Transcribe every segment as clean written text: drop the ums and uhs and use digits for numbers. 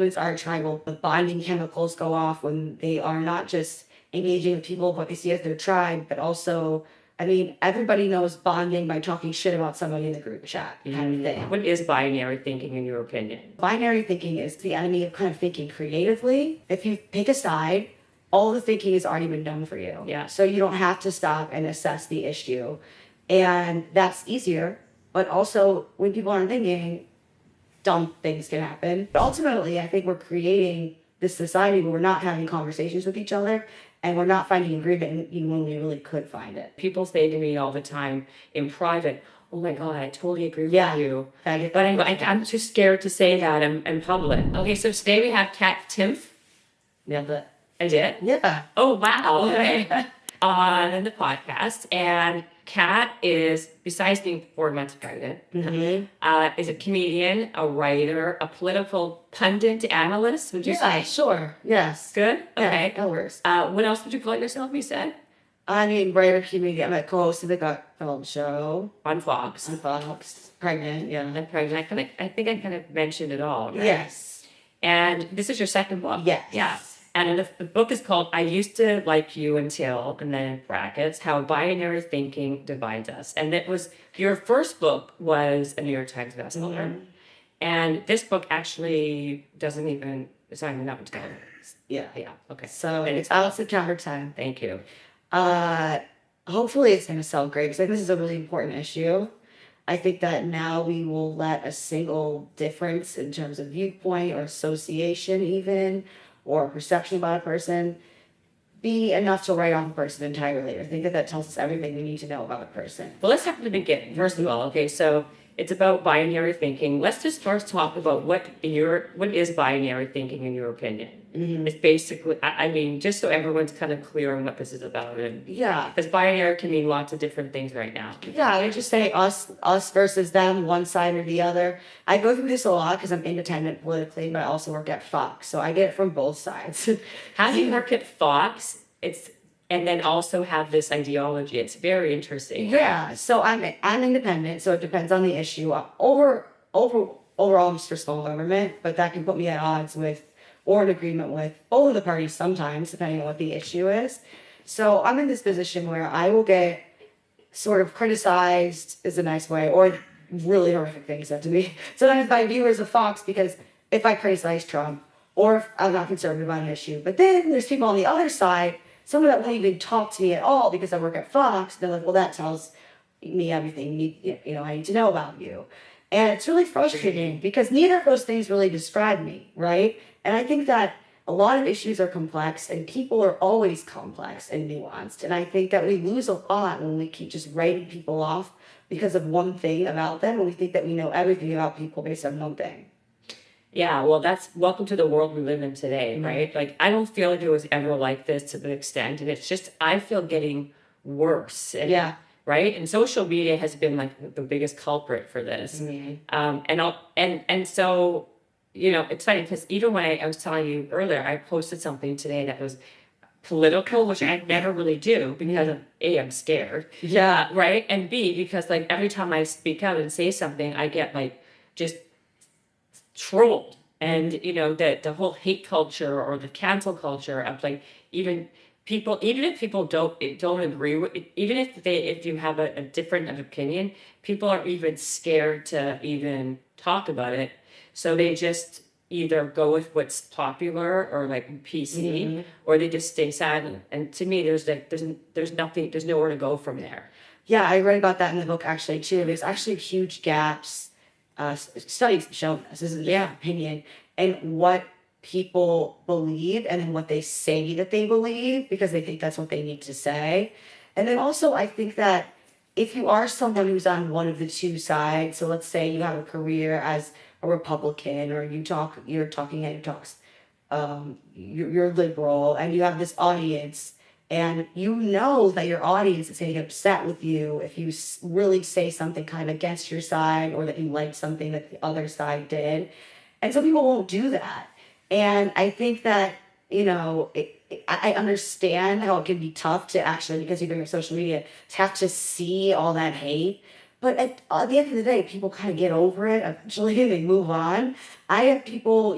humans are tribal. The bonding chemicals go off when they are not just engaging with people, what they see as their tribe, but also, I mean, everybody knows bonding by talking shit about somebody in the group chat kind of thing. What is binary thinking in your opinion? Binary thinking is the enemy of kind of thinking creatively. If you pick a side, all the thinking has already been done for you. Yeah. So you don't have to stop and assess the issue. And that's easier. But also, when people aren't thinking, dumb things can happen. But ultimately, I think we're creating this society where we're not having conversations with each other and we're not finding agreement even when we really could find it. People say to me all the time in private, oh my God, I totally agree with you. But I'm too scared to say that in public. Okay, so today we have Kat Timpf. Yeah, but I did? yeah. Oh, wow. Okay. On the podcast. And Kat is, besides being 4 months pregnant, is a comedian, a writer, a political pundit, analyst. Would you say? Sure. Yes. Good? Okay. Yeah, that works. What else would you call yourself, you said? I mean, writer, comedian. I'm a co-host of the Gutfeld show. On Fox. On Fox. Pregnant, yeah. I'm pregnant. I think I kind of mentioned it all, right? Yes. And this is your second book. Yes. Yeah. And the book is called I Used to Like You Until, and then in brackets, How Binary Thinking Divides Us. And it was, your first book was a New York Times bestseller. And this book actually doesn't even, it's not even that much time. Yeah. Yeah, okay. So it's out September 10th. Thank you. Hopefully it's going to sell great because I think this is a really important issue. I think that now we will let a single difference in terms of viewpoint or association even, or perception about a person, be enough to write off a person entirely. I think that tells us everything we need to know about a person. Well, let's start from the beginning. First of all, okay, so it's about binary thinking. Let's just first talk about what is binary thinking in your opinion. It's basically, I mean, just so everyone's kind of clear on what this is about. And yeah. Because binary can mean lots of different things right now. Yeah, I would just say us versus them, one side or the other. I go through this a lot because I'm independent politically, but I also work at Fox, so I get it from both sides. How do you work at Fox? And then also have this ideology. It's very interesting. Yeah, so I'm independent, so it depends on the issue. Overall, I'm just for small government, but that can put me at odds with or in agreement with both of the parties sometimes, depending on what the issue is. So I'm in this position where I will get sort of criticized is a nice way, or really horrific things said to me. Sometimes by viewers of Fox, because if I criticize Trump, or if I'm not conservative on an issue. But then there's people on the other side, some that won't even talk to me at all because I work at Fox. They're like, well, that tells me everything I need to know about you. And it's really frustrating because neither of those things really describe me, right? And I think that a lot of issues are complex and people are always complex and nuanced. And I think that we lose a lot when we keep just writing people off because of one thing about them and we think that we know everything about people based on one thing. Yeah, well, that's welcome to the world we live in today, right? Like, I don't feel like it was ever like this to the extent, and it's just, I feel getting worse. And, yeah. Right? And social media has been like the biggest culprit for this. And so, it's funny because even when I was telling you earlier, I posted something today that was political, which I never really do because A, I'm scared. Yeah. Right? And B, because like every time I speak out and say something, I get like just trolled. And the whole hate culture or the cancel culture of like even if people don't agree with it, even if you have a different opinion, people are even scared to even talk about it. So they just either go with what's popular or like PC, or they just stay silent. And to me, there's nowhere to go from there. Yeah, I read about that in the book actually too. There's actually huge gaps. Studies show this is their opinion and what people believe and then what they say that they believe because they think that's what they need to say. And then also I think that if you are someone who's on one of the two sides, so let's say you have a career as a Republican or you're talking at your talks, you're liberal and you have this audience and you know that your audience is going to get upset with you if you really say something kind of against your side or that you like something that the other side did. And some people won't do that. And I think that, I understand how it can be tough to actually, because you're doing social media, to have to see all that hate. But at the end of the day, people kind of get over it. Eventually, they move on. I have people,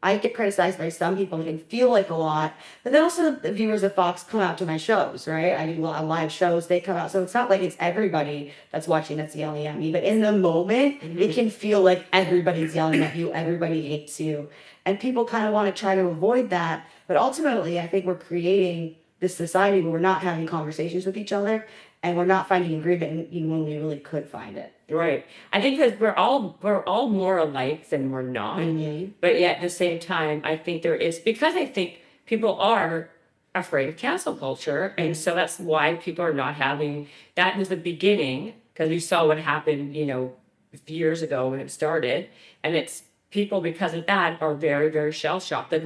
I get criticized by some people. It can feel like a lot, but then also the viewers of Fox come out to my shows, right? I do a lot of live shows. They come out, so it's not like it's everybody that's watching that's yelling at me. But in the moment, it can feel like everybody's yelling at you. Everybody hates you, and people kind of want to try to avoid that. But ultimately, I think we're creating this society where we're not having conversations with each other, and we're not finding agreement even when we really could find it. Right. I think because we're all more alike than we're not. But yet at the same time, I think there is, because I think people are afraid of cancel culture. And so that's why people are not having, that was the beginning, because we saw what happened, years ago when it started. And it's people, because of that, are very, very shell shocked. Like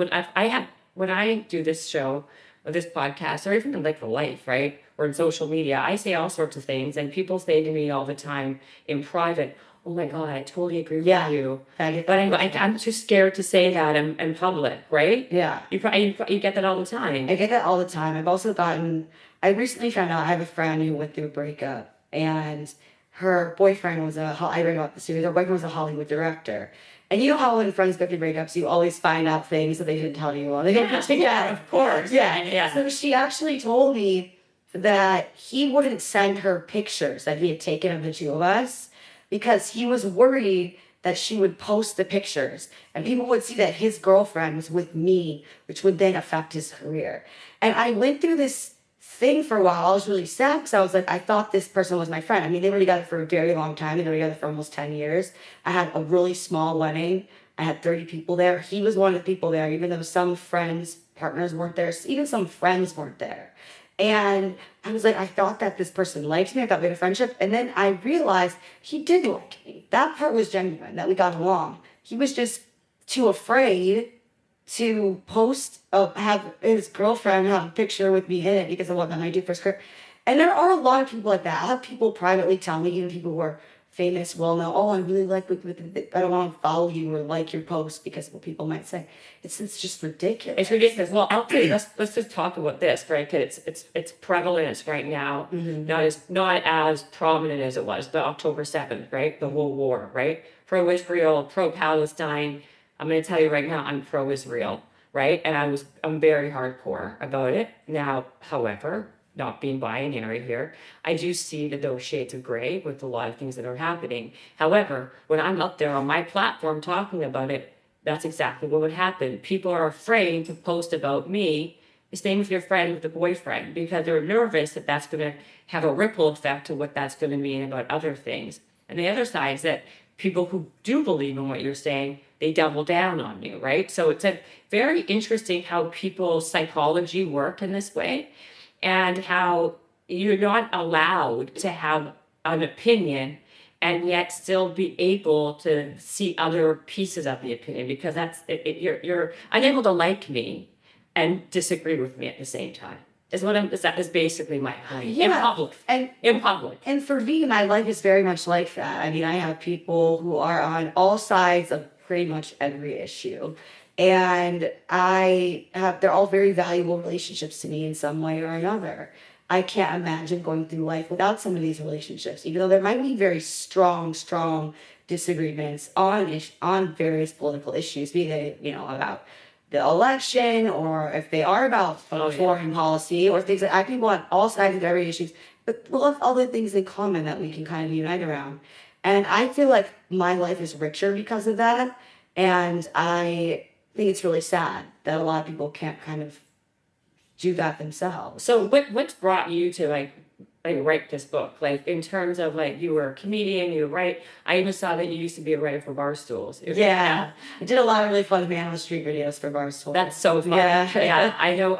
when I do this show, or this podcast, or even in like life, right? Or in social media, I say all sorts of things, and people say to me all the time in private, "Oh my God, I totally agree with you." But I'm too scared to say that in public, right? Yeah. You get that all the time. I get that all the time. I recently found out I have a friend who went through a breakup, and her boyfriend was I read about the series, her boyfriend was a Hollywood director. And you know how when friends go through breakups, you always find out things that they didn't tell you. Well, they didn't of course. Yeah. So she actually told me that he wouldn't send her pictures that he had taken of the two of us because he was worried that she would post the pictures and people would see that his girlfriend was with me, which would then affect his career. And I went through this thing for a while. I was really sad because I was like, I thought this person was my friend. I mean, they were together for a very long time. They were together for almost 10 years. I had a really small wedding. I had 30 people there. He was one of the people there, even though some partners weren't there. Even some friends weren't there. And I was like, I thought that this person liked me. I thought we had a friendship. And then I realized he did like me. That part was genuine, that we got along. He was just too afraid to have his girlfriend have a picture with me in it because of what I do for his career. And there are a lot of people like that. I have people privately tell me, even people who are famous, well know, oh, I really like I don't want to follow you or like your post because of what people might say. It's just ridiculous. It's ridiculous. Well, I'll tell you, let's just talk about this, right? Because it's prevalent right now, not as prominent as it was the October 7th, right? The whole war, right? Pro-Israel, pro-Palestine. I'm going to tell you right now, I'm pro-Israel, right? And I'm very hardcore about it. Now, however, not being binary here, I do see those shades of gray with a lot of things that are happening. However, when I'm up there on my platform talking about it, that's exactly what would happen. People are afraid to post about me, the same with your friend with the boyfriend, because they're nervous that that's going to have a ripple effect to what that's going to mean about other things. And the other side is that people who do believe in what you're saying, they double down on you, right? So it's a very interesting how people's psychology work in this way, and how you're not allowed to have an opinion and yet still be able to see other pieces of the opinion, because you're unable to like me and disagree with me at the same time. That is basically my point. Yeah. In public. And for me, my life is very much like that. I mean, I have people who are on all sides of pretty much every issue. And they're all very valuable relationships to me in some way or another. I can't imagine going through life without some of these relationships, even though there might be very strong disagreements on various political issues, be they, about the election, or if they are about foreign policy or things like that. I can go on all sides of every issue, but we'll have other things in common that we can kind of unite around. And I feel like my life is richer because of that. And I think it's really sad that a lot of people can't kind of do that themselves. So what's brought you to like write this book? Like in terms of you were a comedian, you write. I even saw that you used to be a writer for Barstools. Yeah. I did a lot of really fun Man on the Street videos for Barstools. That's so fun. Yeah. I know.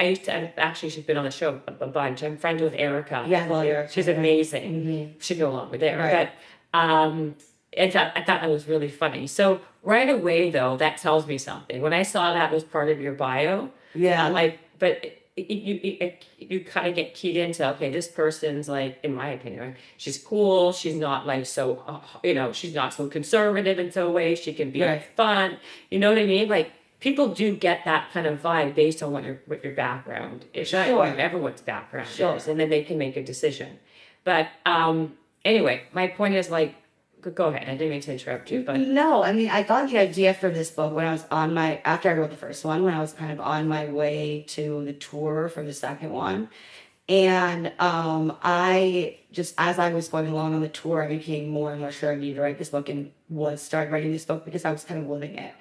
She's been on the show a bunch. I'm friends with Erica. Yeah, well, yeah. She's amazing. Mm-hmm. She's no longer there. Right. But I thought that was really funny. So right away though, that tells me something. When I saw that was part of your bio, you kind of get keyed into, okay, this person's in my opinion, she's cool. She's not so, she's not so conservative in some way. She can be fun. You know what I mean? People do get that kind of vibe based on what your background is. Sure. Everyone's background is, and then they can make a decision. But anyway, my point is go ahead. I didn't mean to interrupt you, but No, I mean, I got the idea for this book when I was after I wrote the first one, when I was kind of on my way to the tour for the second one. And I just, as I was going along on the tour, I became more and more sure I needed to write this book and started writing this book because I was kind of living it.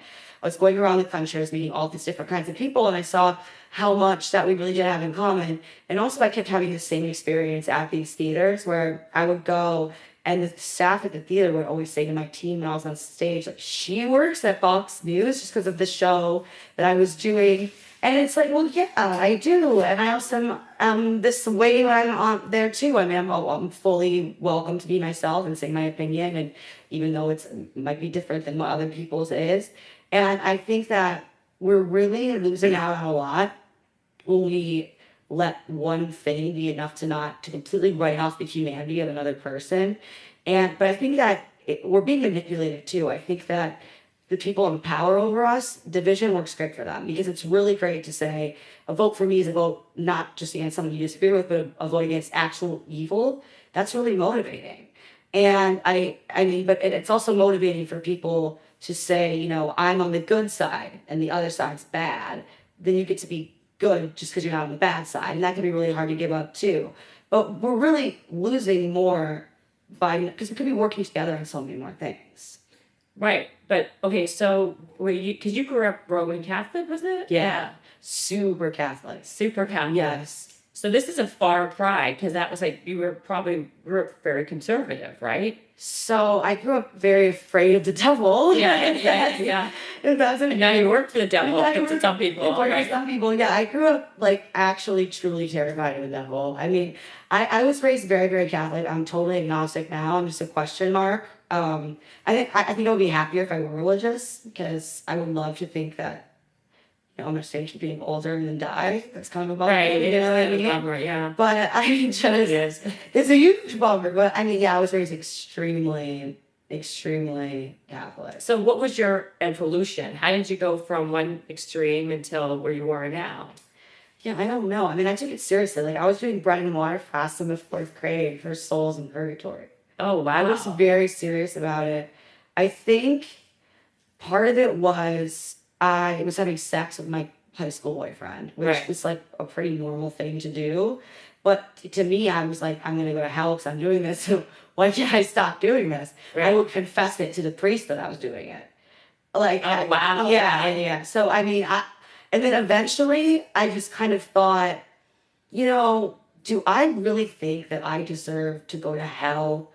I was going around the country, I was meeting all these different kinds of people, and I saw how much that we really did have in common. And also I kept having the same experience at these theaters where I would go and the staff at the theater would always say to my team when I was on stage, like, she works at Fox News just because of the show that I was doing. And it's like, well, yeah, I do. And I also am this way when I'm on there too. I mean, I'm fully welcome to be myself and say my opinion. And even though it might be different than what other people's is. And I think that we're really losing out on a lot when we let one thing be enough to completely write off the humanity of another person. But I think that we're being manipulated too. I think that the people in power over us, division works great for them because it's really great to say a vote for me is a vote not just against someone you disagree with, but a vote against actual evil. That's really motivating. And I mean, but it's also motivating for people to say, you know, I'm on the good side and the other side's bad. Then you get to be good just because you're not on the bad side. And that can be really hard to give up too. But we're really losing more because we could be working together on so many more things. right. But okay, so because you grew up Roman Catholic, was it? Yeah. Super Catholic. Super Catholic. Yes. So this is a far cry because that was like you grew up very conservative, right? So I grew up very afraid of the devil. Yeah. And now you work for the devil to some people. For some people, yeah. I grew up like actually truly terrified of the devil. I mean, I was raised very, very Catholic. I'm totally agnostic now. I'm just a question mark. I think I would be happier if I were religious because I would love to think that, you know, I'm gonna stage being older and then die. That's kind of a bummer. Right. You know what I mean? Bummer, yeah. But I just it's a huge bummer. But I mean, yeah, I was raised extremely Catholic. So what was your evolution? How did you go from one extreme until where you are now? Yeah, I don't know. I mean, I took it seriously. Like I was doing bread and water fast in the 4th grade for Souls in Purgatory. Oh, wow. I was very serious about it. I think part of it was I was having sex with my high school boyfriend, which was like a pretty normal thing to do. But to me, I was like, I'm going to go to hell because I'm doing this. So why can't I stop doing this? Right. I would confess it to the priest that I was doing it. Like, oh, wow. Yeah. So, I mean, and then eventually I just kind of thought, you know, do I really think that I deserve to go to hell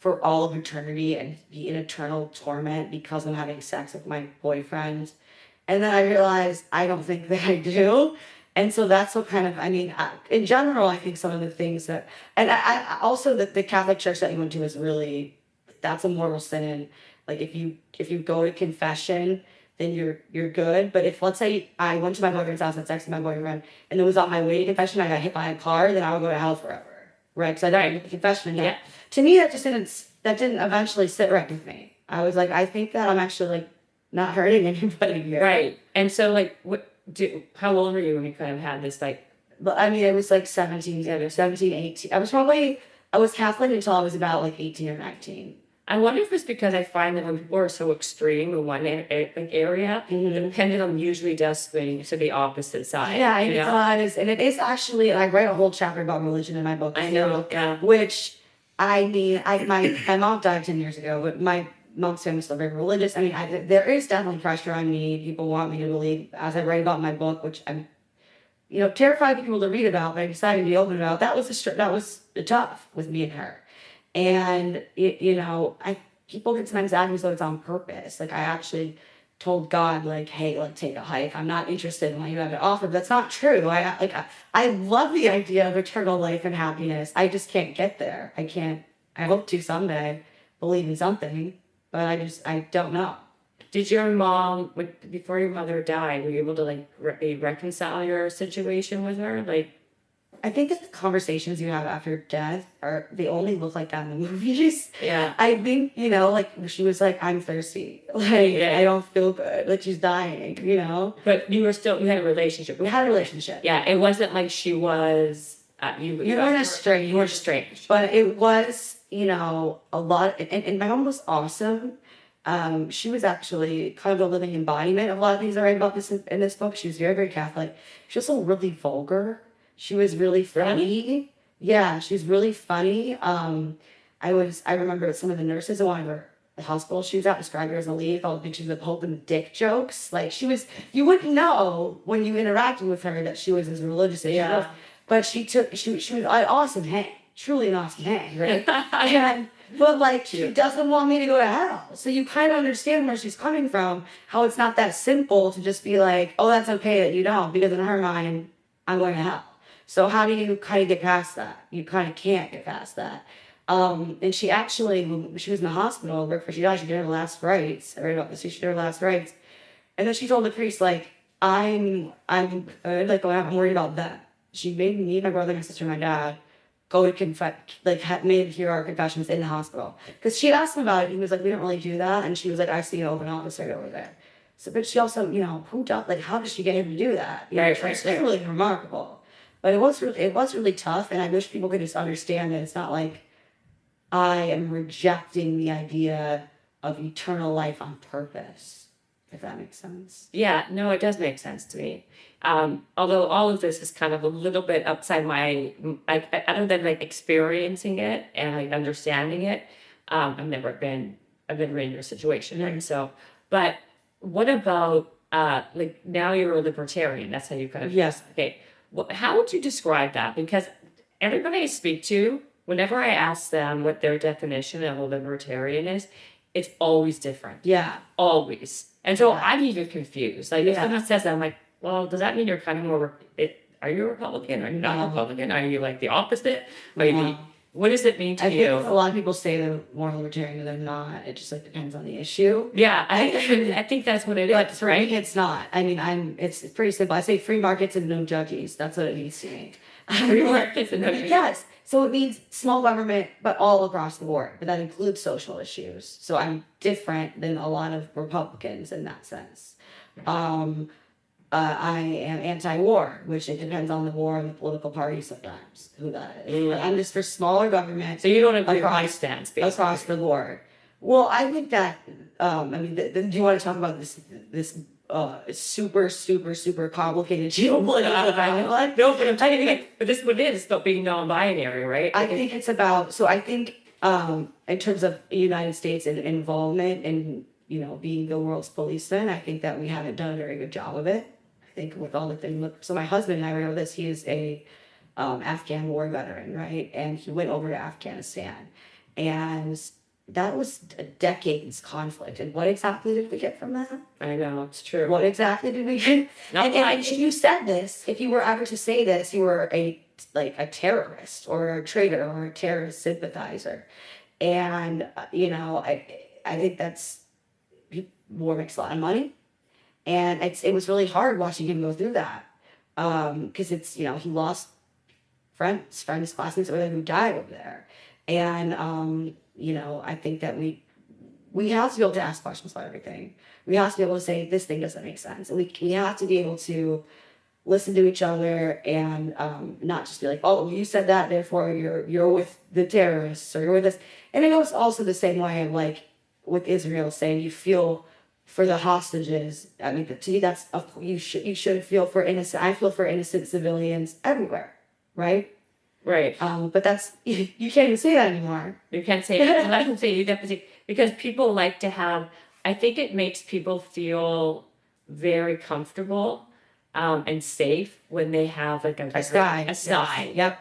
for all of eternity and be in eternal torment because I'm having sex with my boyfriend? And then I realized I don't think that I do. And so that's what kind of, I mean, in general, I think some of the things that, and I also the Catholic Church that you went to is really, that's a mortal sin. Like if you go to confession, then you're good. But if, let's say I went to my boyfriend's house and had sex with my boyfriend and it was on my way to confession, I got hit by a car, then I would go to hell forever. Right? Because I didn't get to confession yet. Yeah. To me, that didn't eventually sit right with me. I was like, I think that I'm actually like not hurting anybody here. Right. And so like, how old were you when you kind of had this like? But I mean, it was like 17, 18. I was Catholic until I was about like 18 or 19. I wonder if it's because I find that when people are so extreme in one area, the pendulum usually does swing to the opposite side. Yeah, it does. And it is actually, I write a whole chapter about religion in my book. I know, yeah. Which, I mean, my mom died 10 years ago, but my mom's family is still very religious. I mean, there is definitely pressure on me. People want me to believe, as I write about in my book, which I'm, you know, terrified for people to read about, but I decided to be open about. That was tough with me and her. And, you know, people get sometimes ask me so it's on purpose. Like, I actually told God, like, hey, let's take a hike. I'm not interested in what you have to offer. But that's not true. I love the idea of eternal life and happiness. I just can't get there. I hope to someday believe in something, but I don't know. Did your mom, before your mother died, were you able to, like, reconcile your situation with her? Like, I think that the conversations you have after death they only look like that in the movies. Yeah. I think, you know, like she was like, I'm thirsty. Like, yeah. I don't feel good. Like she's dying, you know? But you had a relationship. We had a relationship. Yeah. It wasn't like she was, you were estranged. But it was you know, a lot, and my mom was awesome. She was actually kind of a living embodiment of a lot of things I write about in this book. She was very, very Catholic. She was also really vulgar. She was really funny. Yeah, she was really funny. I remember some of the nurses at one of the hospital she was at described her as a lady with all the pictures of Hope and dick jokes. Like you wouldn't know when you interacted with her that she was as religious as she was. But she was an awesome hang, truly an awesome hang, right? But like she doesn't want me to go to hell. So you kind of understand where she's coming from, how it's not that simple to just be like, oh, that's okay that you don't, because in her mind, I'm going to hell. So how do you kind of get past that? You kind of can't get past that. And she actually, when she was in the hospital, right before she died, she did her last rites. I read about this. She did her last rites. And then she told the priest, like, I'm worried about that. She made me, my brother, my sister, and my dad go to confess, like, made hear our confessions in the hospital. Because she asked him about it. He was like, we don't really do that. And she was like, I see an open office right over there. So, but she also, you know, how did she get him to do that? You know, it's really remarkable. But it was really tough. And I wish people could just understand that it's not like I am rejecting the idea of eternal life on purpose, if that makes sense. Yeah, no, it does make sense to me. Although all of this is kind of a little bit outside my, other than like experiencing it and like understanding it, I've been in your situation, right? So, but what about like now you're a libertarian? That's how you kind of Yes. Okay, well, how would you describe that? Because everybody I speak to, whenever I ask them what their definition of a libertarian is, it's always different. Yeah. Always. And so I'm even confused. Like if someone says that, I'm like, well, does that mean you're kind of more, are you a Republican? Are you not a Republican? Are you like the opposite? What does it mean to you? I think a lot of people say they're more libertarian than they're not. It just like depends on the issue. Yeah, I think that's what it is, But for right? me, it's not. I mean, it's pretty simple. I say free markets and no judges. That's what it means to me. Free markets and no judges. Yes. So it means small government, but all across the board. But that includes social issues. So I'm different than a lot of Republicans in that sense. I am anti-war, which it depends on the war and the political party sometimes, who that is. I'm just for smaller government. So you don't agree with my stance, basically. Across the board. Well, I think that, do you want to talk about this super, super, super complicated geopolitical dialogue? No, but I'm telling you, but this is what it is about being non-binary, right? I think it's about, so I think in terms of the United States and involvement and, you know, being the world's policeman, I think that we haven't done a very good job of it. I think with all the things, so my husband and I know this, he is a Afghan war veteran, right? And he went over to Afghanistan. And that was a decade's conflict. And what exactly did we get from that? I know, it's true. What exactly did we get? And if you said this, if you were ever to say this, you were a terrorist or a traitor or a terrorist sympathizer. And, you know, I think war makes a lot of money. And it was really hard watching him go through that. Because it's, you know, he lost friends, classmates over there who died over there. And, you know, I think that we have to be able to ask questions about everything. We have to be able to say, this thing doesn't make sense. And we have to be able to listen to each other and not just be like, oh, you said that, therefore you're with the terrorists or you're with this. And it goes also the same way of like with Israel saying you feel for the hostages. I mean, to me, you should feel for innocent. I feel for innocent civilians everywhere, right? Right. But that's you can't even say that anymore. You can't say it. I can say you definitely, because people like to have. I think it makes people feel very comfortable and safe when they have like a sky. Yep.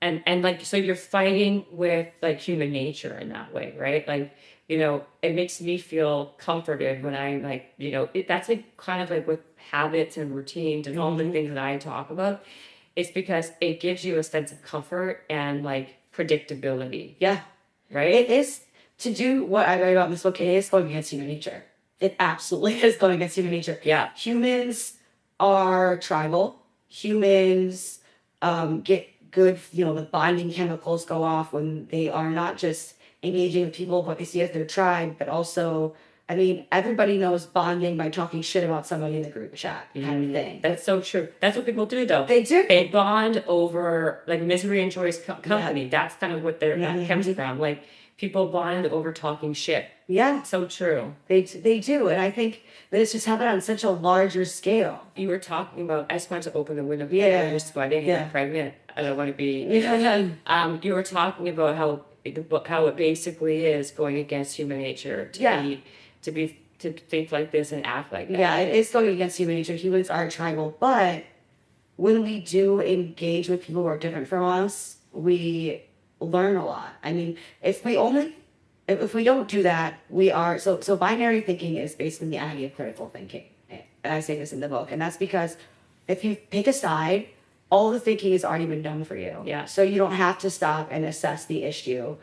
And like so you're fighting with like human nature in that way, right? Like, you know, it makes me feel comforted when I like, you know, that's like kind of like with habits and routines and all the things that I talk about. It's because it gives you a sense of comfort and like predictability. Yeah. Right? It is to do what I write about in this book. It is going against human nature. It absolutely is going against human nature. Yeah. Humans are tribal. Humans get good, you know, the bonding chemicals go off when they are not just engaging with people what they see as their tribe, but also I mean, everybody knows bonding by talking shit about somebody in the group chat kind of thing. That's so true. That's what people do, though. They do. They bond over like misery and joy's company. That's kind of what that comes from. Like people bond over talking shit. Yeah, So true. they do, and I think that it's just happened on such a larger scale. You were talking about. I just wanted to open the window. Yeah. You're sweating. Yeah. I'm pregnant. I don't want to be. Yeah. You were talking about how it basically is going against human nature to think like this and act like that. Yeah, it is going against human nature. Humans are tribal, but when we do engage with people who are different from us, we learn a lot. I mean, if we don't do that, we are so binary thinking is basically the enemy of critical thinking. And I say this in the book, and that's because if you pick a side, all the thinking has already been done for you. Yeah. So you don't have to stop and assess the issue,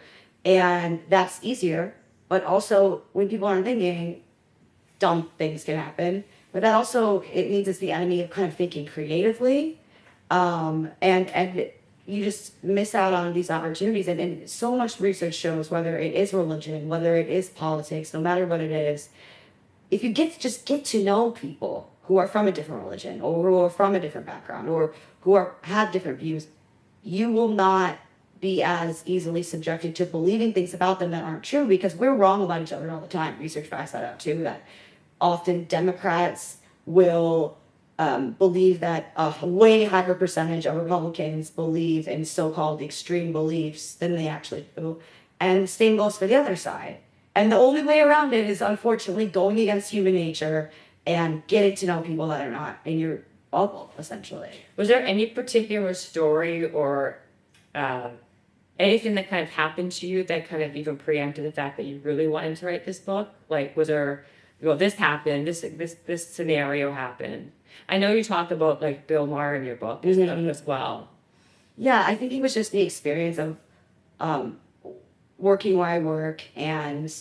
and that's easier. But also, when people aren't thinking, dumb things can happen. But that also, it means it's the enemy of kind of thinking creatively. And you just miss out on these opportunities. And so much research shows, whether it is religion, whether it is politics, no matter what it is, if you just get to know people who are from a different religion or who are from a different background or who have different views, you will not be as easily subjected to believing things about them that aren't true, because we're wrong about each other all the time. Research backs that up too, that often Democrats will believe that a way higher percentage of Republicans believe in so-called extreme beliefs than they actually do. And the same goes for the other side. And the only way around it is, unfortunately, going against human nature and getting to know people that are not in your bubble, essentially. Was there any particular story or anything that kind of happened to you that kind of even preempted the fact that you really wanted to write this book? Like, was there, this happened, this scenario happened. I know you talked about like Bill Maher in your book as well. Yeah, I think it was just the experience of working where I work and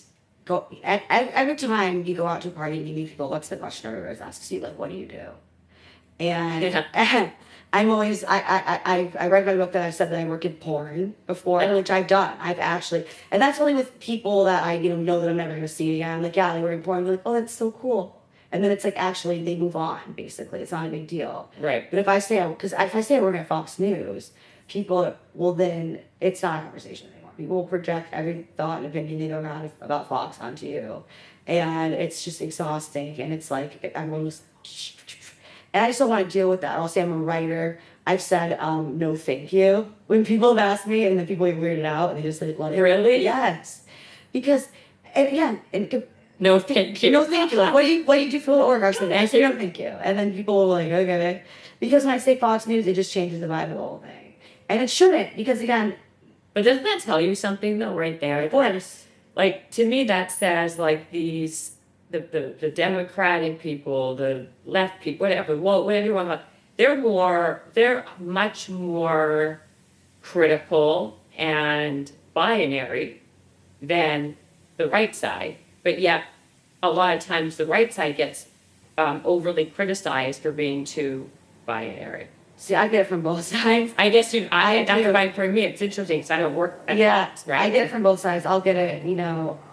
every time you go out to a party and you meet people, what's the question everyone always asks you? Like, what do you do? And I'm always, I read my book that I said that I work in porn before, which I've done. I've actually, and that's only with people that I know that I'm never going to see again. I'm like, yeah, they were in porn. I'm like, oh, that's so cool. And then it's like, actually, they move on, basically. It's not a big deal. Right. But if I say I work at Fox News, people will then, it's not a conversation anymore. People will project every thought and opinion they don't have about Fox onto you. And it's just exhausting. And it's like, everyone was, and I just don't want to deal with that. I'll say I'm a writer. I've said no thank you when people have asked me, and then people get weirded out and they just like, let it. Really? Yes. Because, and again, no thank you. No thank you. Like, what do you do for the orgasm? I say no thank you. And then people will like, okay. Because when I say Fox News, it just changes the vibe of the whole thing. And it shouldn't, because again. But doesn't that tell you something though, right there? Of course. Like, to me, that says like these, the Democratic people, the left people, whatever you want to, they're much more critical and binary than the right side. But yet, a lot of times the right side gets overly criticized for being too binary. See, I get it from both sides. I guess for me, it's interesting because I don't work at Fox, right? I get it from both sides. I'll get it,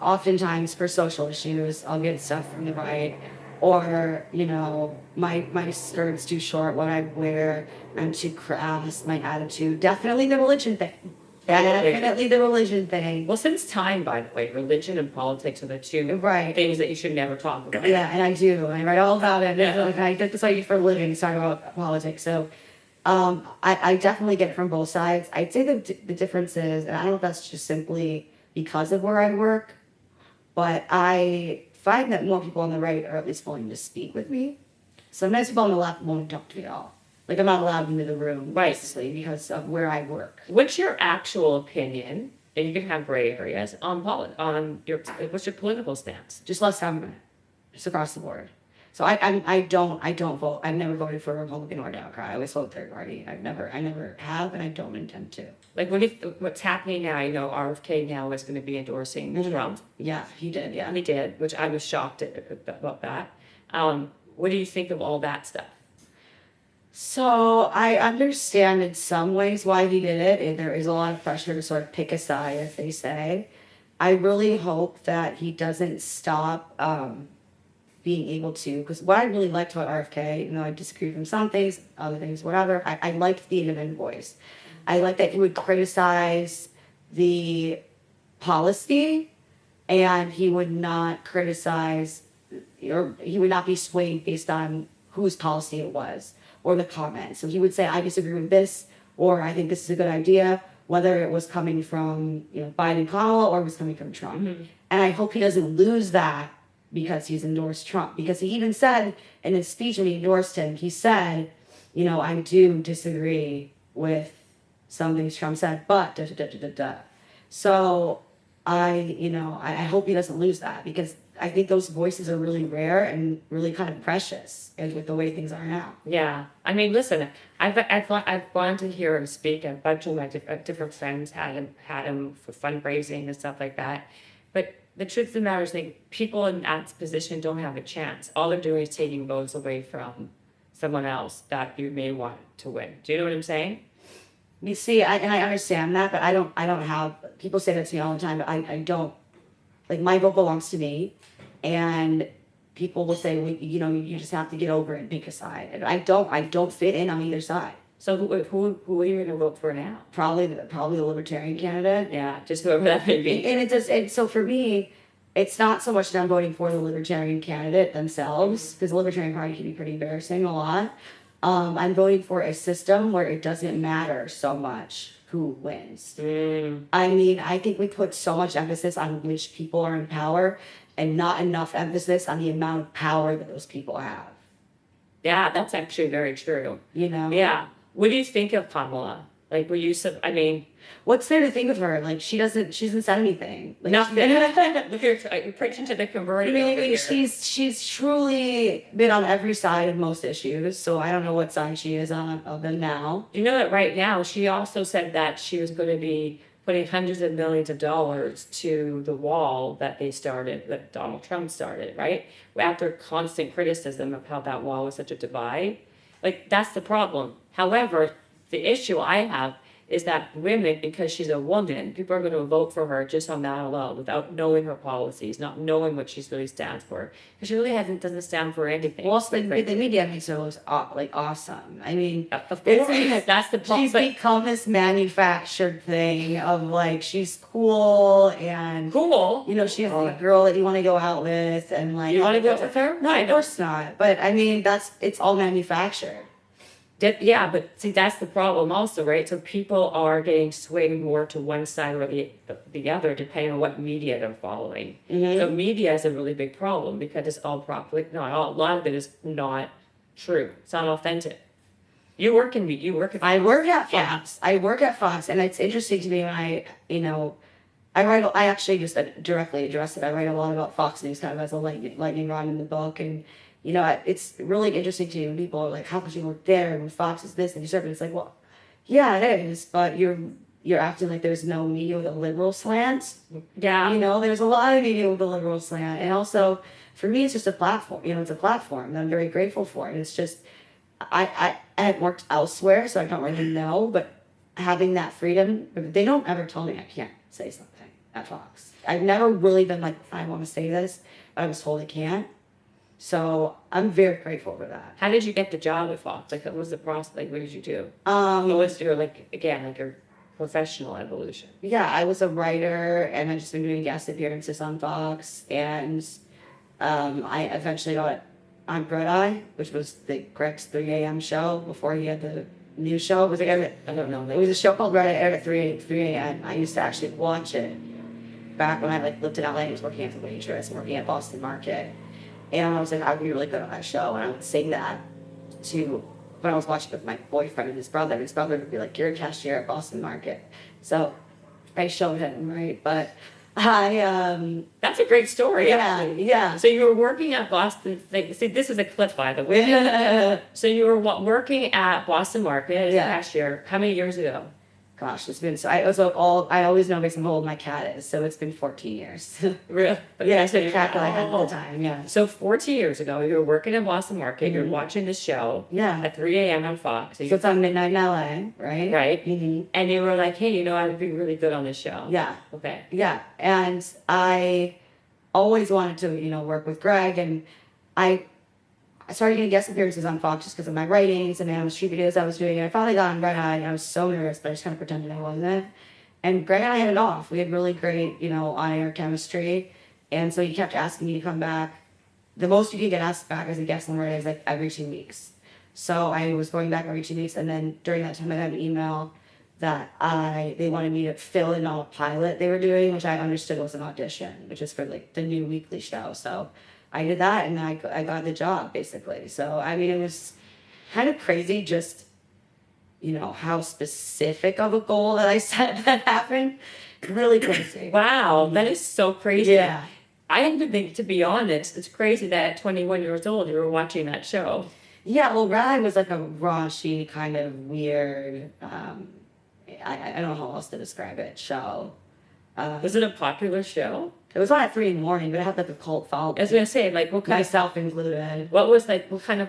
oftentimes for social issues, I'll get stuff from the right. Or, my skirt's too short, what I wear, I'm too crass, my attitude. Definitely the religion thing. Definitely the religion thing. Well, since time, by the way, religion and politics are the two things that you should never talk about. Yeah, and I do. I write all about it. Yeah. That's what I do for a living, talk about politics. So I definitely get it from both sides. I'd say the difference is, and I don't know if that's just simply because of where I work, but I find that more people on the right are at least willing to speak with me. Sometimes people on the left won't talk to me at all. Like, I'm not allowed into the room, basically, because of where I work. What's your actual opinion, and you can have gray areas, what's your political stance? Just less government, just across the board. So I don't vote. I've never voted for a Republican or a Democrat. I always vote third party. I never have, and I don't intend to. Like, what's happening now, I know RFK now is going to be endorsing Trump. Yeah, he did, yeah. He did, which I was shocked about that. What do you think of all that stuff? So I understand in some ways why he did it, and there is a lot of pressure to sort of pick a side, as they say. I really hope that he doesn't stop being able to, because what I really liked about RFK, even though I disagree with him some things, other things, whatever, I liked the independent voice. I liked that he would criticize the policy, and he would not criticize, or he would not be swayed based on whose policy it was or the comment. So he would say, I disagree with this, or I think this is a good idea, whether it was coming from Biden, Kamala, or it was coming from Trump. Mm-hmm. And I hope he doesn't lose that because he's endorsed Trump. Because he even said in his speech when he endorsed him, he said, I do disagree with some things Trump said, but da da da da da da. So I hope he doesn't lose that, because I think those voices are really rare and really kind of precious with the way things are now. Yeah, I mean, listen, I've gone to hear him speak. A bunch of my different friends had him for fundraising and stuff like that. But the truth of the matter is, like, people in that position don't have a chance. All they're doing is taking votes away from someone else that you may want to win. Do you know what I'm saying? You see, I understand that, but I don't have, people say that to me all the time, but I don't, like, my vote belongs to me, and people will say, well, you just have to get over it and pick a side. And I don't fit in on either side. So who are you going to vote for now? Probably the Libertarian candidate. Yeah, just whoever that may be. And so for me, it's not so much that I'm voting for the Libertarian candidate themselves, because the Libertarian Party can be pretty embarrassing a lot. I'm voting for a system where it doesn't matter so much who wins. I mean, I think we put so much emphasis on which people are in power and not enough emphasis on the amount of power that those people have. Yeah, that's actually very true. Yeah. What do you think of Kamala? Like, what's there to think of her? Like, she hasn't said anything. Like, nothing. You're preaching to the converted. I mean, she's truly been on every side of most issues, so I don't know what side she is on of them now. You know that right now, she also said that she was going to be putting hundreds of millions of dollars to the wall that that Donald Trump started, right? After constant criticism of how that wall was such a divide. Like, that's the problem. However, the issue I have is that women, because she's a woman, people are going to vote for her just on that alone, without knowing her policies, not knowing what she really stands for. Because she really doesn't stand for anything. Well, the media makes her look like awesome. I mean, of course, that's the problem. She's become this manufactured thing of, like, she's cool and cool. She's a girl that you want to go out with, and, like, you want to go with her? No, of course not. But I mean, it's all manufactured. Yeah, but see, that's the problem also, right? So people are getting swayed more to one side or the other, depending on what media they're following. Mm-hmm. So media is a really big problem because it's all a lot of it is not true. It's not authentic. I work at Fox. Yeah. I work at Fox, and it's interesting to me when I actually just directly address it. I write a lot about Fox News kind of as a lightning rod in the book, and it's really interesting to me when people are like, how could you work there, and Fox is this and you serve it? It's like, well, yeah, it is, but you're acting like there's no media with a liberal slant. Yeah. There's a lot of media with a liberal slant, and also for me, it's just a platform. It's a platform that I'm very grateful for, and it's just I have worked elsewhere, so I don't really know, but having that freedom, they don't ever tell me I can't say something at Fox. I've never really been like, I want to say this, but I was told I can't. So I'm very grateful for that. How did you get the job at Fox? Like, what was the process? Like, what did you do? What was your, your professional evolution? Yeah, I was a writer, and I've just been doing guest appearances on Fox, and I eventually got on Red Eye, which was the Greg's 3 a.m. show before he had the new show. It was I don't know. It was a show called Red Eye, aired at 3 a.m. I used to actually watch it back when I lived in LA. I was working as a waitress and working at Boston Market. And I was like, I would be really good on that show. And I would sing that when I was watching with my boyfriend and his brother. His brother would be like, you're a cashier at Boston Market. So I showed him, right? But that's a great story. Yeah. So you were working at Boston. See, this is a clip, by the way. So you were working at Boston Market as a cashier. How many years ago? gosh, it's been I always know based on how old my cat is, so it's been 14 years. Really? Yeah, it's been a cat that I had all the time. Yeah. So 14 years ago, you were working in Boston Market. You're watching the show. Yeah. At 3 a.m. on Fox. So it's on midnight in LA, right? Right. Mm-hmm. And you were like, hey, you know, I'd be really good on this show. Yeah. Okay. Yeah, and I always wanted to, work with Greg, and I started getting guest appearances on Fox just because of my writings and the street videos I was doing. And I finally got on Red Eye, and I was so nervous, but I just kind of pretended I wasn't. And Greg and I hit it off. We had really great, on-air chemistry, and so he kept asking me to come back. The most you can get asked back as a guest on Red Eye is like every 2 weeks. So I was going back every 2 weeks, and then during that time I got an email that they wanted me to fill in on a pilot they were doing, which I understood was an audition, which is for like the new weekly show. So I did that, and I got the job basically. So I mean, it was kind of crazy, just how specific of a goal that I set that happened. Really crazy. Wow, that is so crazy. Yeah. I didn't think, to be honest, it's crazy that at 21 years old you were watching that show. Yeah, well, Rye was like a raunchy, kind of weird, I don't know how else to describe it, show. Was it a popular show? It was on at 3 a.m, but it had like a cult following. I was gonna say, like, what kind Myself included. what kind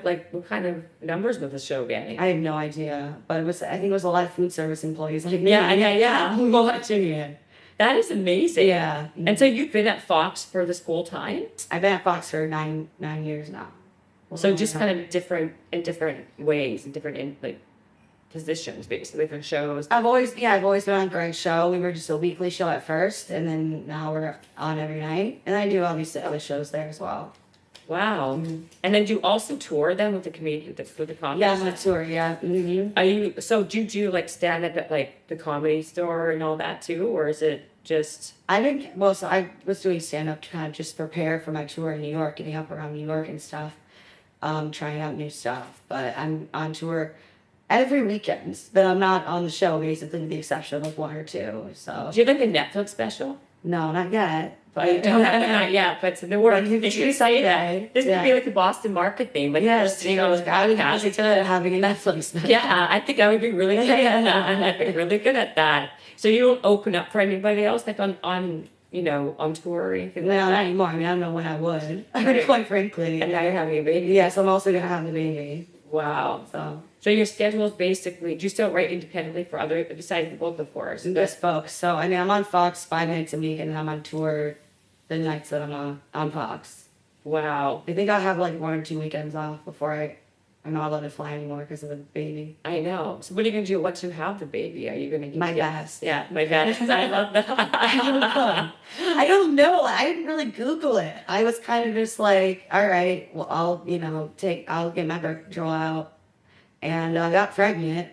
of numbers was the show getting? I have no idea, but I think it was a lot of food service employees. Like, Yeah. watching it. That is amazing. Yeah. And so you've been at Fox for this whole time? I've been at Fox for nine years now. So just kind of different ways, in different positions, basically, different shows. I've always been on Greg's show. We were just a weekly show at first, and then now we're on every night. And I do obviously other shows there as well. Wow. Mm-hmm. And then do you also tour them with the comedy, with the comedy? Yeah, I'm on tour, yeah. Mm-hmm. So do you do like stand up at like the Comedy Store and all that too, or is it just? So I was doing stand up to kind of just prepare for my tour in New York, getting up around New York and stuff, trying out new stuff. But I'm on tour every weekend, but I'm not on the show, basically, with the exception of like 1 or 2. So Do you have like a Netflix special? no, not yet. But not yet, but in the world, you should say that. This could be like the Boston market thing. Like Yes, I would actually consider having a Netflix. Yeah, I think I would be really good at that. I'd be really good at that. So you don't open up for anybody else, like on tour or anything? No, not anymore. I mean, I don't know when I would. Quite frankly. And now you're having a baby? Yes, I'm also going to have the baby. Wow. So your schedule is basically, do you still write independently for other, besides the book, of course? Just folks. So, I mean, I'm on Fox 5 nights a week, and I'm on tour the nights that I'm on Fox. Wow. I think I'll have like 1 or 2 weekends off before I'm not allowed to fly anymore because of the baby. I know. So what are you going to do once you have the baby? Are you going to My best. Yeah, my best. I love that. I don't know. I didn't really Google it. I was kind of just like, all right, well, I'll get my birth control out. And I got pregnant.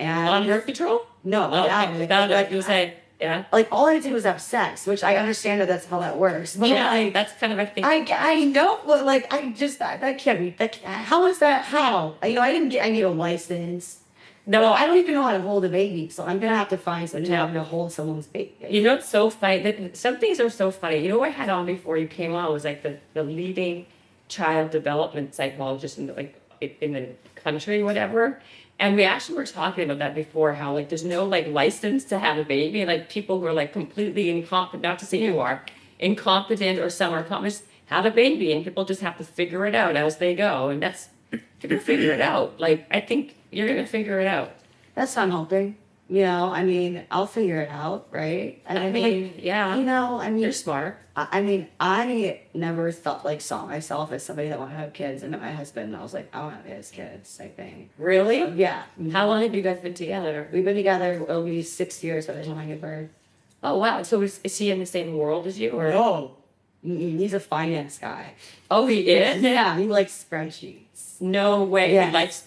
And On birth control? No, without it, you say, yeah. Like, all I did was have sex, which I understand that's how that works. But Yeah, that's kind of, I think. I know, but like, that can't be, how is that, how? I need a license. No, I don't even know how to hold a baby, so I'm going to have to find some time to hold someone's baby. You know, it's so funny. Some things are so funny. You know what I had on before you came on was like the leading child development psychologist in the country, whatever. And we actually were talking about that before, how like there's no like license to have a baby, and like people who are like completely incompetent, not to say you are incompetent or some are competent, have a baby, and people just have to figure it out as they go, and that's figure it out. Like, I think you're gonna figure it out. That's what I'm hoping. I mean, I'll figure it out, right? I mean, yeah. You're smart. I never saw myself as somebody that wanted to have kids, and met my husband, and I was like, I want to have kids, I think. Really? Yeah. How long have you guys been together? We've been together, it'll be 6 years by the time I give birth. Oh, wow. So is he in the same world as you? Or? No. He's a finance guy. Oh, he is? Yeah, he likes spreadsheets. No way. Yeah. He likes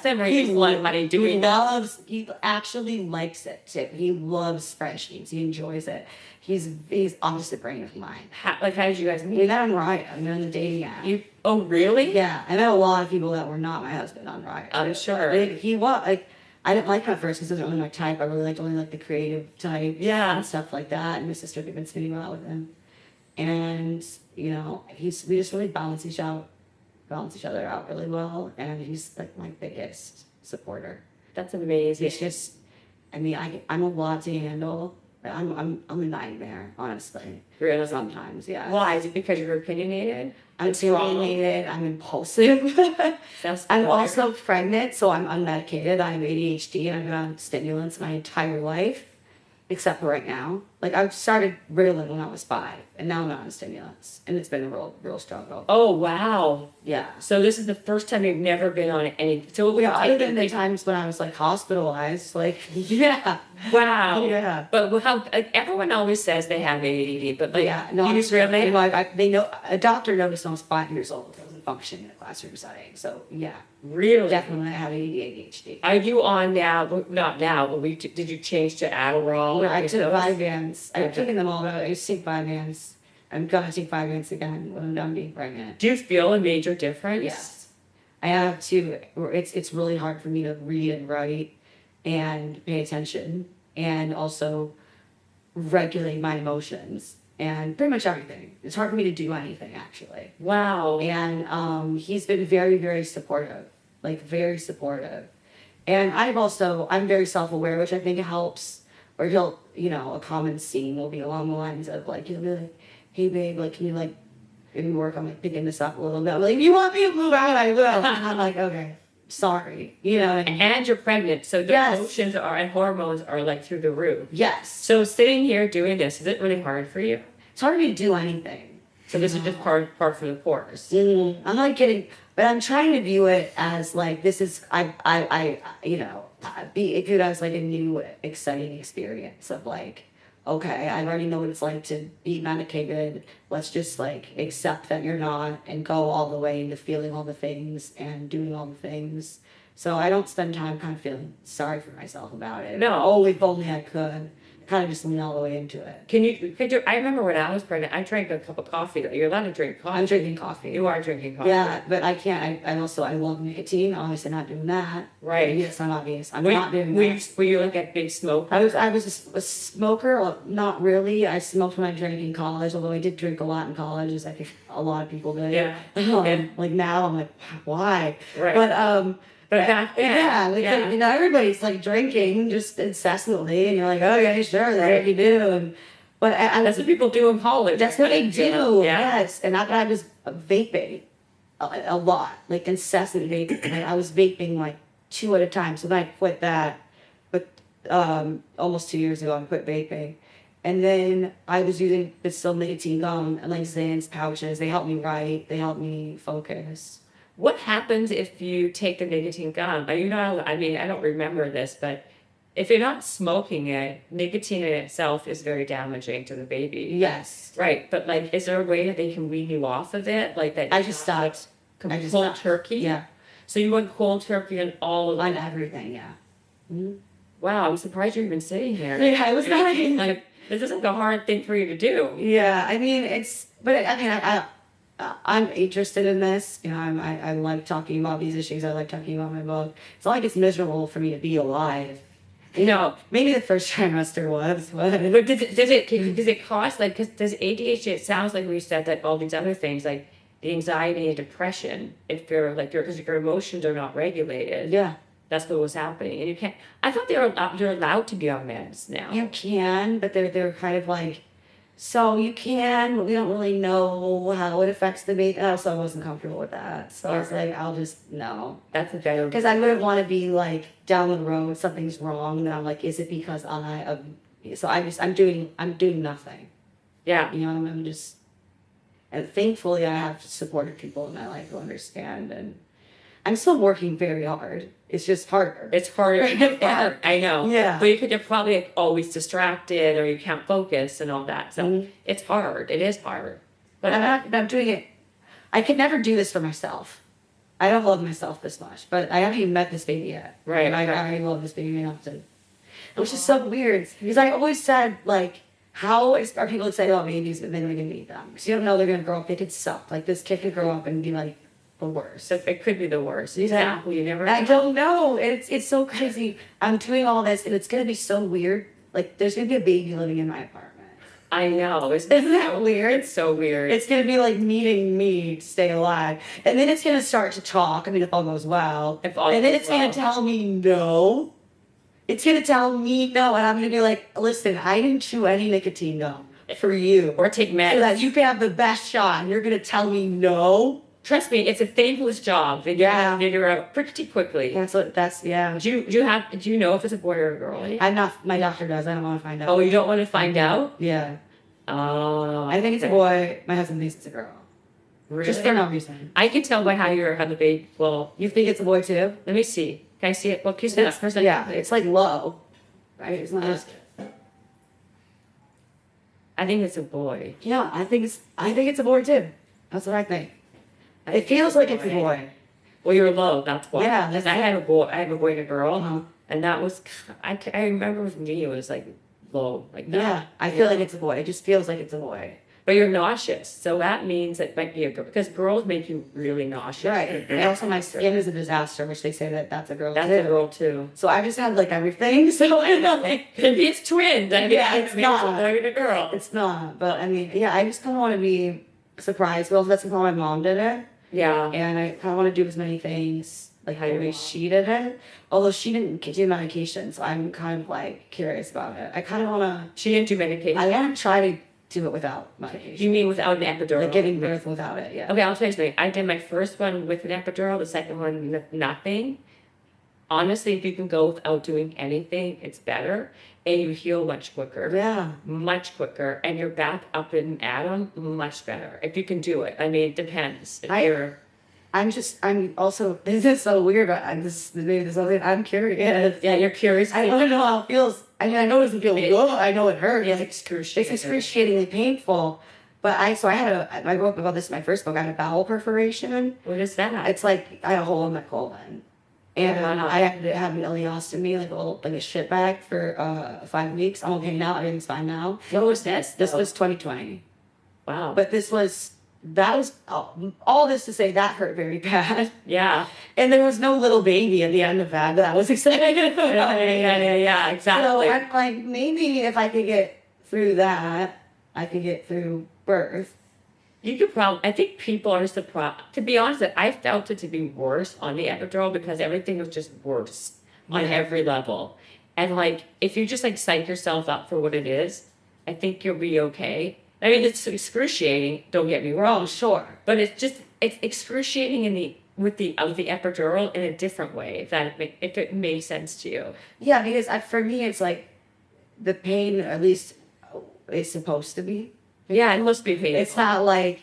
them, or he's money doing that? He actually likes it too. He loves spreadsheets. He enjoys it. He's opposite brain of mine. How did you guys meet? We met on Riot. I met on the dating app. Oh, really? Yeah, I met a lot of people that were not my husband on Riot. I'm sure. He was like, I didn't like him at first because he wasn't really my type. I really liked only like the creative type. Yeah. And stuff like that. And my sister had been spinning a lot with him. And, we just really balance each other out really well. And he's like my biggest supporter. That's amazing. I mean, I'm a lot to handle. I'm a nightmare, honestly. Really? Sometimes, yeah. Why? Is it because you're opinionated? I'm opinionated. I'm impulsive. Sounds I'm familiar. also pregnant, so I'm unmedicated. I have ADHD, and I've been on stimulants my entire life, except for right now. Like, I started Ritalin when I was 5, and now I'm on stimulants, and it's been a real struggle. Oh, wow. Yeah. So this is the first time you've never been on any. So Yeah, other than the times when I was like hospitalized, like, yeah. Wow. Yeah. But how? Like, everyone always says they have ADD, but like, Yeah, no, you really? you know, they know a doctor noticed I was 5 years old. I wasn't functioning in a classroom setting. So yeah, Really? definitely I have ADHD. Are you on now? Not now, but did you change to Adderall? I took those? 5 Vans. I've taken them all. But I used to take 5 Vans. I'm gonna take 5 Vans again when I'm done being pregnant. Do you feel a major difference? Yes, I have to. It's really hard for me to read and write and pay attention and also regulate my emotions and pretty much everything. It's hard for me to do anything actually. Wow. And he's been very, very supportive, like very supportive. And I'm very self-aware, which I think helps. Or he'll, a common scene will be along the lines of like, he'll be like, hey babe, like, can you like, maybe work on like picking this up a little bit? Like, if you want me to move out, I will. And I'm like, okay, sorry, And you're pregnant, so the Yes. emotions and hormones are like through the roof. Yes. So sitting here doing this, is it really hard for you? It's hard for me to do anything. So this is just part for the course. I'm not kidding, but I'm trying to view it as like this is view it as like a new exciting experience of like, okay, I already know what it's like to be medicated. Let's just like accept that you're not and go all the way into feeling all the things and doing all the things. So I don't spend time kind of feeling sorry for myself about it. No. Oh, if only I could. Kind of just lean all the way into it. I remember when I was pregnant, I drank a cup of coffee. You're allowed to drink coffee. I'm drinking coffee. You are drinking coffee. Yeah, but I can't. I love nicotine. Obviously, not doing that. Right. Maybe it's not obvious. I'm not doing that. Were you like a big smoker? I was a smoker. Well, not really. I smoked when I drank in college, although I did drink a lot in college, as I think a lot of people did. Yeah. Like now, I'm like, why? Right. But everybody's like drinking just incessantly, and you're like, okay, sure, that's what you do. But That's what people do in college. that's what they do. Yeah. Yes, and I was vaping a lot, like incessant vaping. Like, I was vaping like 2 at a time. So then I quit that. But almost 2 years ago, I quit vaping. And then I was using still nicotine gum and like Xans pouches. They helped me write. They helped me focus. What happens if you take the nicotine gum? I don't remember this, but if you're not smoking it, nicotine in itself is very damaging to the baby. Yes. Right, but like, is there a way that they can wean you off of it? Like that? I just stopped. Cold turkey? Yeah. So you went cold turkey on all of On it? everything, yeah. Mm-hmm. Wow, I'm surprised you're even sitting here. Yeah, I was not. Like, this isn't a hard thing for you to do. Yeah, I mean, I'm interested in this. I like talking about these issues. I like talking about my book. It's not like it's miserable for me to be alive. Maybe the first trimester was, but Does it cost, like, because does ADHD, it sounds like we said that all these other things, like the anxiety and depression, if you're like, because your emotions are not regulated. yeah, That's what was happening. And you can't, I thought you're allowed to be on meds now. you can, but they're kind of like, so you can, but we don't really know how it affects the baby. So I wasn't comfortable with that. So I was like, I'll just, no. That's a better. Because I wouldn't want to be like down the road, something's wrong. And I'm like, is it because so I'm doing nothing. Yeah. I'm just, and thankfully I have supportive people in my life who understand. And I'm still working very hard. It's just harder. It's harder. Yeah. I know. Yeah. But you're probably like, always distracted or you can't focus and all that. So it's hard. It is hard. But I'm doing it. I could never do this for myself. I don't love myself this much, but I haven't even met this baby yet. Right. And I already love this baby enough to, which is so weird because I always said like, how are people that say, oh, babies, but then we're going to meet them? Because you don't know they're going to grow up. They could suck. Like this kid could grow up and be like, the worst. So it could be the worst. Exactly. You never. I don't know. It's so crazy. I'm doing all this, and it's gonna be so weird. Like there's gonna be a baby living in my apartment. I know. Isn't that weird? It's so weird. It's gonna be like needing me to stay alive, and then it's gonna start to talk. I mean, if all goes well, and then it's gonna tell me no. It's gonna tell me no, and I'm gonna be like, listen, I didn't chew any nicotine gum for you, Or take meds. so that you can have the best shot. And you're gonna tell me no? Trust me, it's a thankless job that you have to figure out pretty quickly. Yeah. Do you know if it's a boy or a girl? I'm not. My doctor does. I don't want to find out. Oh, you don't want to find out? Yeah. Oh, I think it's a boy. My husband thinks it's a girl. Really? Just for no reason. I can tell by how the baby. Well, You think it's a boy too? let me see. Can I see it? Well, can you see that first? Yeah. It's like low. Right. It's not. I think it's a boy. Yeah. I think it's a boy too. That's what I think. It feels like it's a boy. Well, you're low. That's why. Yeah, Because I have a boy and a girl, Uh-huh. and that was. I remember with me, it was like low, like that. Yeah. I feel like it's a boy. It just feels like it's a boy. But you're nauseous, so that means it might be a girl because girls make you really nauseous. Right. And also, my skin is a disaster, which they say that's a girl That's too. a girl too. So I just had like everything. So I know. Maybe it's twins. I mean, Yeah, it's not. a girl. It's not. But I mean, yeah, I just kind of want to be surprised. Well, that's how my mom did it. Yeah. And I kind of want to do as many things like how the way she did it. Although she didn't do medication, so I'm kind of like curious about it. I kind of want to. She didn't do medication. I want to try to do it without medication. You mean without an epidural? Like giving birth without it, yeah. Okay, I'll tell you something. I did my first one with an epidural, the second one with nothing. Honestly, if you can go without doing anything, it's better. And you heal much quicker. Yeah. Much quicker. And you're back up in Adam much better. If you can do it. I mean, it depends. I'm also, this is so weird. I'm curious. Yeah, you're curious. I don't know how it feels. I mean, I know it doesn't feel good. I know it hurts. It's excruciating. It's excruciatingly painful. But I wrote about this in my first book. I had a bowel perforation. What is that? It's like I had a hole in my colon. And I had to have an ileostomy, like a shit bag for 5 weeks. I'm okay now. Everything's fine now. What was this? This was 2020. Wow. But that was all this to say that hurt very bad. Yeah. And there was no little baby at the end of that I was excited about. Yeah, exactly. So I'm like, maybe if I could get through that, I could get through birth. You could probably, I think people are surprised. To be honest, I felt it to be worse on the epidural because everything was just worse on every level. And like, if you just like psych yourself up for what it is, I think you'll be okay. I mean, it's excruciating, don't get me wrong. Sure. But it's excruciating with the epidural in a different way, if it makes sense to you. Yeah, because for me, it's like the pain, at least, is supposed to be. Yeah, it must be painful. It's not like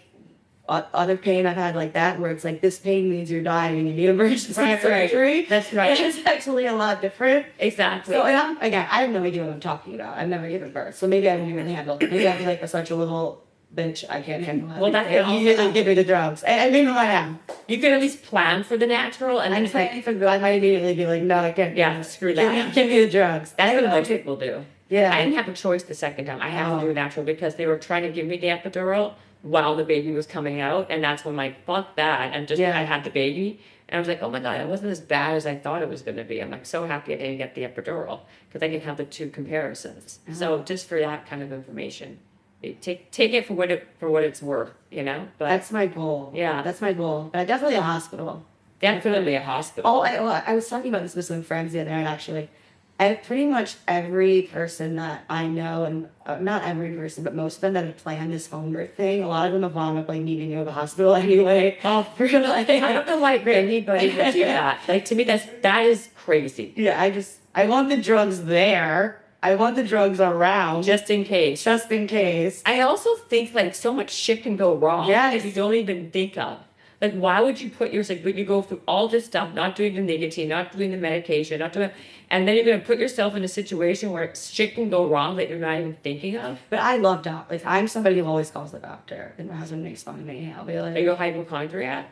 other pain I've had like that, where it's like, this pain means you're dying and you need emergency surgery. That's right. It's actually a lot different. Exactly. So, and again, I have no idea what I'm talking about. I've never given birth, so maybe I don't even handle it. Maybe I'm like such a little bitch, I can't handle it. Well, that you didn't give me the drugs. I mean, I am. You could at least plan for the natural, and I'm planning for good. I might immediately be like, no, I can't. Yeah, screw that. Give me the drugs. That's what most people do. Yeah. I didn't have a choice the second time. I had to do natural because they were trying to give me the epidural while the baby was coming out, and that's when I'm like, fuck that, and I had the baby, and I was like, oh my god, it wasn't as bad as I thought it was going to be. I'm like so happy I didn't get the epidural because I can have the two comparisons. So just for that kind of information, take it for what it's worth, you know. But that's my goal. Yeah, that's my goal. But definitely a hospital. Definitely a hospital. Oh, I was talking about this with some friends the other night actually. And pretty much every person that I know, and not every person, but most of them that have planned this home birth thing, a lot of them have wound up like needing to go to the hospital anyway. Oh, really? I don't know why anybody would do that. Like to me, that is crazy. Yeah, I want the drugs there. I want the drugs around. Just in case. Just in case. I also think like so much shit can go wrong. Yeah. If you don't even think of. Like, why would you put yourself, but you go through all this stuff, not doing the nicotine, not doing the medication, and then you're going to put yourself in a situation where shit can go wrong that you're not even thinking of? But I love doctors. Like, I'm somebody who always calls the doctor. And my husband makes fun of me. I'll be like, are you a hypochondriac?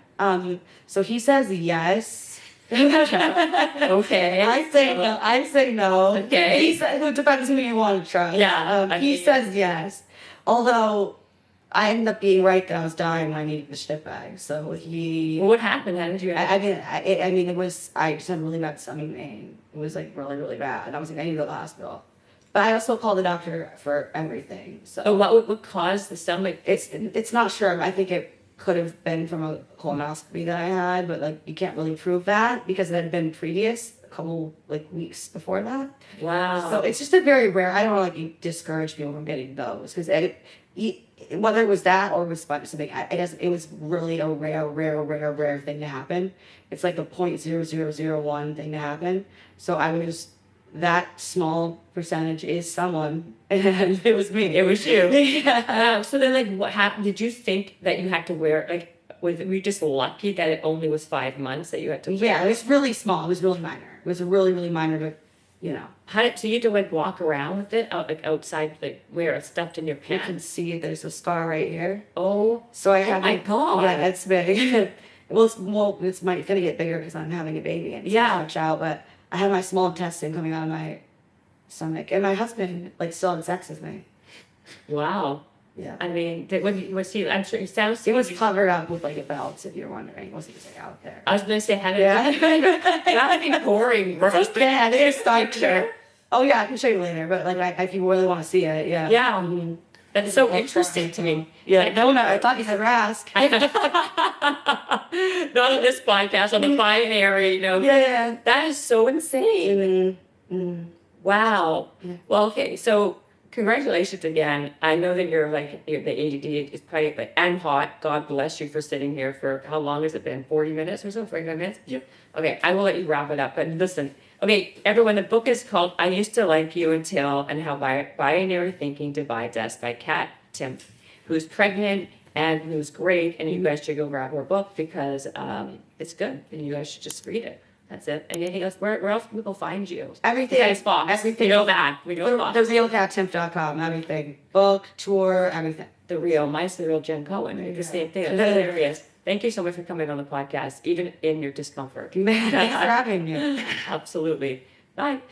So he says yes. Okay. I say no. Okay. He says, it depends who you want to trust. Yeah. He says yes. Although, I ended up being right that I was dying when I needed the shit bag. So Well, what happened? How did you? I just had really bad stomach pain. It was like really, really bad. And I was like, I need to go to the hospital. But I also called the doctor for everything. So what would cause the stomach? It's not sure. I think it could have been from a colonoscopy that I had, but like you can't really prove that because it had been previous couple like weeks before that. Wow. So it's just a very rare. I don't want to like discourage people from getting those because whether it was that or it was something, it was really a rare thing to happen. It's like a 0.0001 thing to happen. So I was that small percentage is someone, and it was me. It was you. Yeah. So then, like, what happened? Did you think that you had to wear, like, were you just lucky that it only was 5 months that you had to wear? Yeah, it was really small. It was really minor. It was really minor, but, you know. So you had to, like, walk around with it, outside, like, wear it stuffed in your You can pants? see there's a scar right here. Oh, So I have my God. Yeah, it's big. It's gonna get bigger because I'm having a baby and it's Yeah. gonna stretch out. But I have my small intestine coming out of my stomach, and my husband like still had sex with me. wow. Yeah, I mean, was he, I'm sure he sounds, it was covered up with like a belt. If you're wondering, it wasn't just like out there. I was going to say, how did Yeah. that be boring? Yeah, there's like sure. Oh yeah, I can show you later. But like, if you really want to see it, yeah. Yeah. Mhm. That's so interesting to me. Yeah. No, I thought you had ask. Not on this podcast, on the binary, Yeah. That is so insane. Mm-hmm. Wow. Yeah. Well, okay, so congratulations again. I know that the ADD is probably and hot. God bless you for sitting here for how long has it been? 40 minutes or so? 45 minutes? Yeah. Okay, I will let you wrap it up. But listen, okay, everyone, the book is called I Used to Like You Until and How Binary Thinking Divides Us by Kat Timpf, who's pregnant and who's great. And you guys should go grab her book because it's good. And you guys should just read it. That's it. And anything else? Where else can people find you? Everything. Besides Fox. Everything. We know that. We know Fox. There's realcattimp.com. Everything. Book, tour, everything. The real. Mine's the real Jen Cohen. It's the same thing. It's hilarious. Thank you so much for coming on the podcast, even in your discomfort. Thanks for having me. Absolutely. Bye.